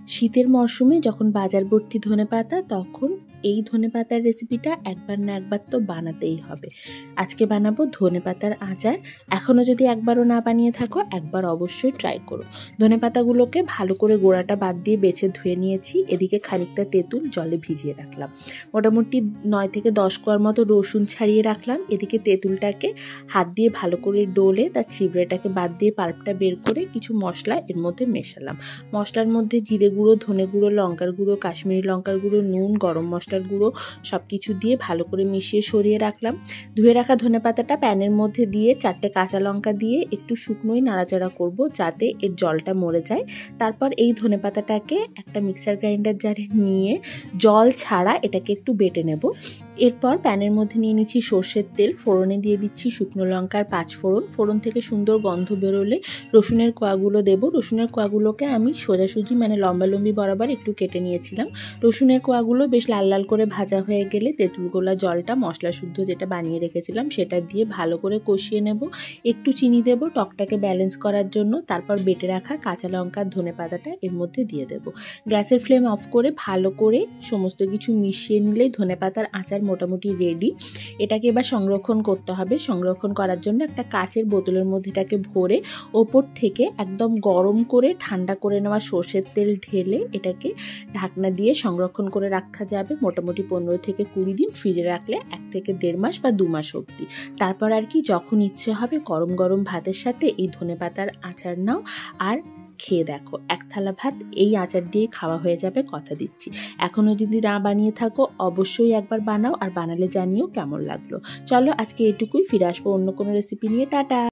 শীতের মরশুমে যখন বাজার ভর্তি ধনেপাতা, তখন এই ধনেপাতার রেসিপিটা একবার না একবার তো বানাতেই হবে। আজকে বানাবো ধনেপাতার আচার। এখনও যদি একবারও না বানিয়ে থাকো, একবার অবশ্যই ট্রাই করো। ধনেপাতাগুলোকে ভালো করে গোড়াটা বাদ দিয়ে বেছে ধুয়ে নিয়েছি। এদিকে খানিকটা তেঁতুল জলে ভিজিয়ে রাখলাম। মোটামুটি 9 থেকে 10 কোয়ার মতো রসুন ছাড়িয়ে রাখলাম। এদিকে তেঁতুলটাকে হাত দিয়ে ভালো করে ডলে তার ছিবড়েটাকে বাদ দিয়ে পাল্পটা বের করে কিছু মশলা এর মধ্যে মেশালাম। মশলার মধ্যে জিরে গুঁড়ো, ধনে গুঁড়ো, লঙ্কার গুঁড়ো, কাশ্মীরি লঙ্কার গুঁড়ো, নুন, গরম মশলার গুঁড়ো সব কিছু দিয়ে ভালো করে মিশিয়ে সরিয়ে রাখলাম। ধুয়ে রাখা ধনেপাতাটা প্যানের মধ্যে দিয়ে 4টে কাঁচা লঙ্কা দিয়ে একটু শুকনোই নাড়াচাড়া করব যাতে এর জলটা মরে যায়। তারপর এই ধনেপাতাটাকে একটা মিক্সার গ্রাইন্ডার জারে নিয়ে জল ছাড়া এটাকে একটু বেটে নেব। এরপর প্যানের মধ্যে নিয়ে নিচ্ছি সর্ষের তেল, ফোড়নে দিয়ে দিচ্ছি শুকনো লঙ্কার 5 ফোড়ন। ফোড়ন থেকে সুন্দর গন্ধ বেরোলে রসুনের কোয়াগুলো দেব। রসুনের কোয়াগুলোকে আমি সোজাসুজি লম্বালম্বি বরাবর একটু কেটে নিয়েছিলাম। রসুনের কোয়াগুলো বেশ লাল লাল করে ভাজা হয়ে গেলে তেঁতুল গোলা জলটা মশলা শুদ্ধ যেটা বানিয়ে রেখেছিলাম সেটা দিয়ে ভালো করে কষিয়ে নেব। একটু চিনি দেব টকটাকে ব্যালেন্স করার জন্য। তারপর বেটে রাখা কাঁচা লঙ্কার ধনেপাতাটা এর মধ্যে দিয়ে দেব। গ্যাসের ফ্লেম অফ করে ভালো করে সমস্ত কিছু মিশিয়ে নিলেই ধনেপাতার আচার মোটামুটি রেডি। এটাকে এবার সংরক্ষণ করতে হবে। সংরক্ষণ করার জন্য একটা কাচের বোতলের মধ্যে এটাকে ভরে ওপর থেকে একদম গরম করে ঠান্ডা করে নেওয়া সর্ষের তেল ঢেলে এটাকে ঢাকনা দিয়ে সংরক্ষণ করে রাখা যাবে মোটামুটি 15 থেকে 20 দিন। ফ্রিজে রাখলে 1 থেকে 1.5 মাস বা 2 মাস অবধি। তারপর আর কি যখন ইচ্ছে হবে গরম গরম ভাতের সাথে এই ধনেপাতার আচার নাও আর খেয়ে দেখো। 1 থালা ভাত এই আচার দিয়ে খাওয়া হয়ে যাবে, কথা দিচ্ছি। এখনও যদি না বানিয়ে থাকো অবশ্যই একবার বানাও, আর বানালে জানিও কেমন লাগলো। চলো আজকে এটুকুই, ফিরে আসবো অন্য কোনো রেসিপি নিয়ে। টাটা।